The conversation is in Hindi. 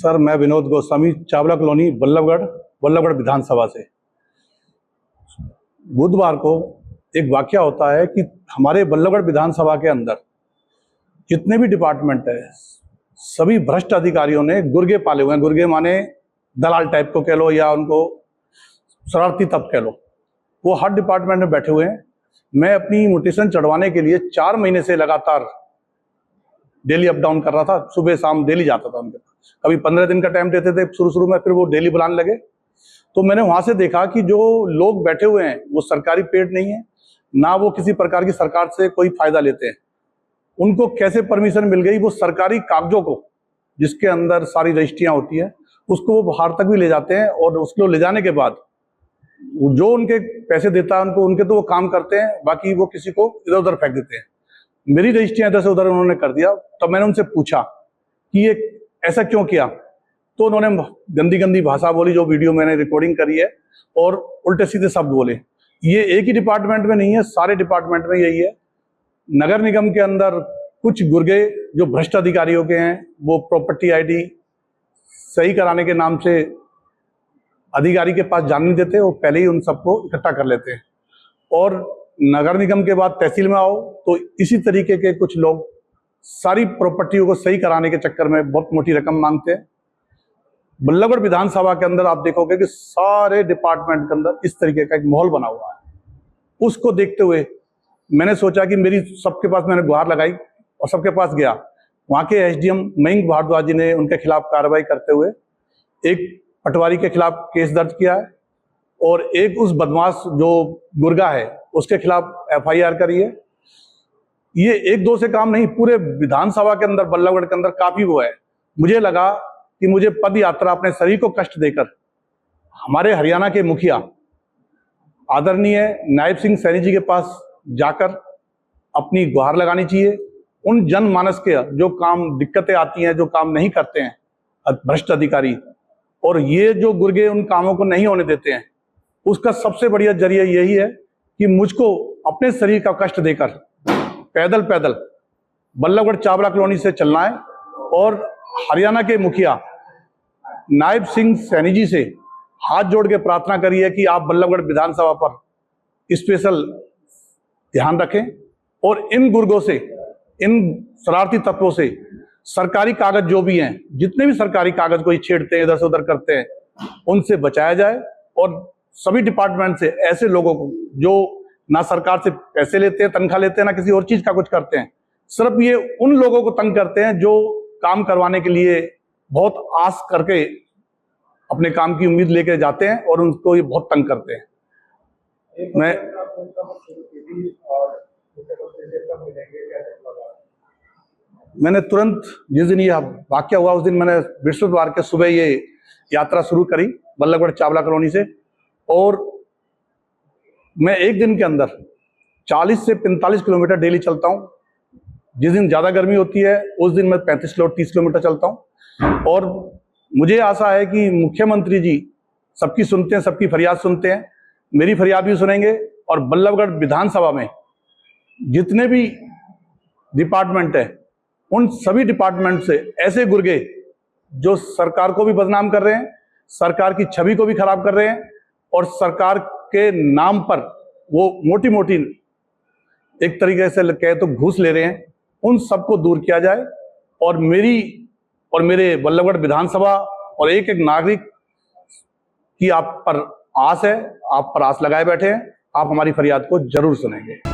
सर, मैं विनोद गोस्वामी, चावला कॉलोनी, बल्लभगढ़ विधानसभा से। बुधवार को एक वाकया होता है कि हमारे बल्लभगढ़ विधानसभा के अंदर जितने भी डिपार्टमेंट है, सभी भ्रष्ट अधिकारियों ने गुर्गे पाले हुए हैं। गुर्गे माने दलाल टाइप को कह लो या उनको शरारती तब कह लो। वो हर डिपार्टमेंट में बैठे हुए हैं। मैं अपनी म्यूटेशन चढ़वाने के लिए 4 महीने से लगातार डेली अप डाउन कर रहा था। सुबह शाम डेली जाता था उनके पास। कभी 15 दिन का टाइम देते थे शुरू में, फिर वो डेली बुलाने लगे। तो मैंने वहां से देखा कि जो लोग बैठे हुए हैं वो सरकारी पेड नहीं है, ना वो किसी प्रकार की सरकार से कोई फायदा लेते हैं। उनको कैसे परमिशन मिल गई? वो सरकारी कागजों को, जिसके अंदर सारी रजिस्ट्रियां होती है, उसको वो बाहर तक भी ले जाते हैं और उसको ले जाने के बाद जो उनके पैसे देता है उनके तो वो काम करते हैं, बाकी वो किसी को इधर उधर फेंक देते हैं। मेरी रजिस्ट्रियां इधर से उधर उन्होंने कर दिया। तब मैंने उनसे पूछा कि ये ऐसा क्यों किया, तो उन्होंने गंदी गंदी भाषा बोली, जो वीडियो मैंने रिकॉर्डिंग करी है, और उल्टे सीधे शब्द बोले। ये एक ही डिपार्टमेंट में नहीं है, सारे डिपार्टमेंट में यही है। नगर निगम के अंदर कुछ गुर्गे जो भ्रष्ट अधिकारियों के हैं, वो प्रॉपर्टी आईडी सही कराने के नाम से अधिकारी के पास जान नहीं देते, वो पहले ही उन सबको इकट्ठा कर लेते हैं। और नगर निगम के बाद तहसील में आओ तो इसी तरीके के कुछ लोग सारी प्रॉपर्टियों को सही कराने के चक्कर में बहुत मोटी रकम मांगते हैं। बल्लभगढ़ विधानसभा के अंदर आप देखोगे कि सारे डिपार्टमेंट के अंदर इस तरीके का एक माहौल बना हुआ है। उसको देखते हुए मैंने सोचा कि मेरी सबके पास मैंने गुहार लगाई और सबके पास गया। वहाँ के एसडीएम मयंक भारद्वाज जी ने उनके खिलाफ कार्रवाई करते हुए एक पटवारी के खिलाफ केस दर्ज किया है और एक उस बदमाश जो गुर्गा है उसके खिलाफ एफआईआर करी है। ये 1-2 से काम नहीं, पूरे विधानसभा के अंदर बल्लभगढ़ के अंदर काफी वो है। मुझे लगा कि मुझे पद यात्रा अपने शरीर को कष्ट देकर हमारे हरियाणा के मुखिया आदरणीय नायब सिंह सैनी जी के पास जाकर अपनी गुहार लगानी चाहिए। उन जनमानस के जो काम दिक्कतें आती हैं, जो काम नहीं करते हैं भ्रष्ट अधिकारी, और ये जो गुर्गे उन कामों को नहीं होने देते हैं, उसका सबसे बढ़िया जरिया यही है कि मुझको अपने शरीर का कष्ट देकर पैदल पैदल बल्लभगढ़ चावला कॉलोनी से चलना है और हरियाणा के मुखिया नायब सिंह सैनी जी से हाथ जोड़ के प्रार्थना करिए कि आप बल्लभगढ़ विधानसभा पर स्पेशल ध्यान रखें और इन गुर्गों से, इन शरारती तत्वों से सरकारी कागज जो भी हैं, जितने भी सरकारी कागज कोई छेड़ते हैं, इधर से उधर करते हैं, उनसे बचाया जाए। और सभी डिपार्टमेंट से ऐसे लोगों को जो ना सरकार से पैसे लेते हैं, तनख्वाह लेते हैं, ना किसी और चीज का कुछ करते हैं, सिर्फ ये उन लोगों को तंग करते हैं जो काम करवाने के लिए बहुत आस करके अपने काम की उम्मीद लेके जाते हैं और उनको ये बहुत तंग करते हैं। मैंने तुरंत जिस दिन ये वाकया हुआ उस दिन मैंने बृहस्पतिवार के सुबह ये यात्रा शुरू करी बल्लभगढ़ चावला कॉलोनी से, और मैं एक दिन के अंदर 40 से 45 किलोमीटर डेली चलता हूँ। जिस दिन ज्यादा गर्मी होती है उस दिन मैं 30 किलोमीटर चलता हूँ। और मुझे आशा है कि मुख्यमंत्री जी सबकी सुनते हैं, सबकी फरियाद सुनते हैं, मेरी फरियाद भी सुनेंगे। और बल्लभगढ़ विधानसभा में जितने भी डिपार्टमेंट है, उन सभी डिपार्टमेंट से ऐसे गुर्गे जो सरकार को भी बदनाम कर रहे हैं, सरकार की छवि को भी खराब कर रहे हैं, और सरकार के नाम पर वो मोटी मोटी एक तरीके से कहे तो घूस ले रहे हैं, उन सबको दूर किया जाए। और मेरी और मेरे बल्लभगढ़ विधानसभा और एक एक नागरिक की आप पर आस है, आप पर आस लगाए बैठे हैं, आप हमारी फरियाद को जरूर सुनेंगे।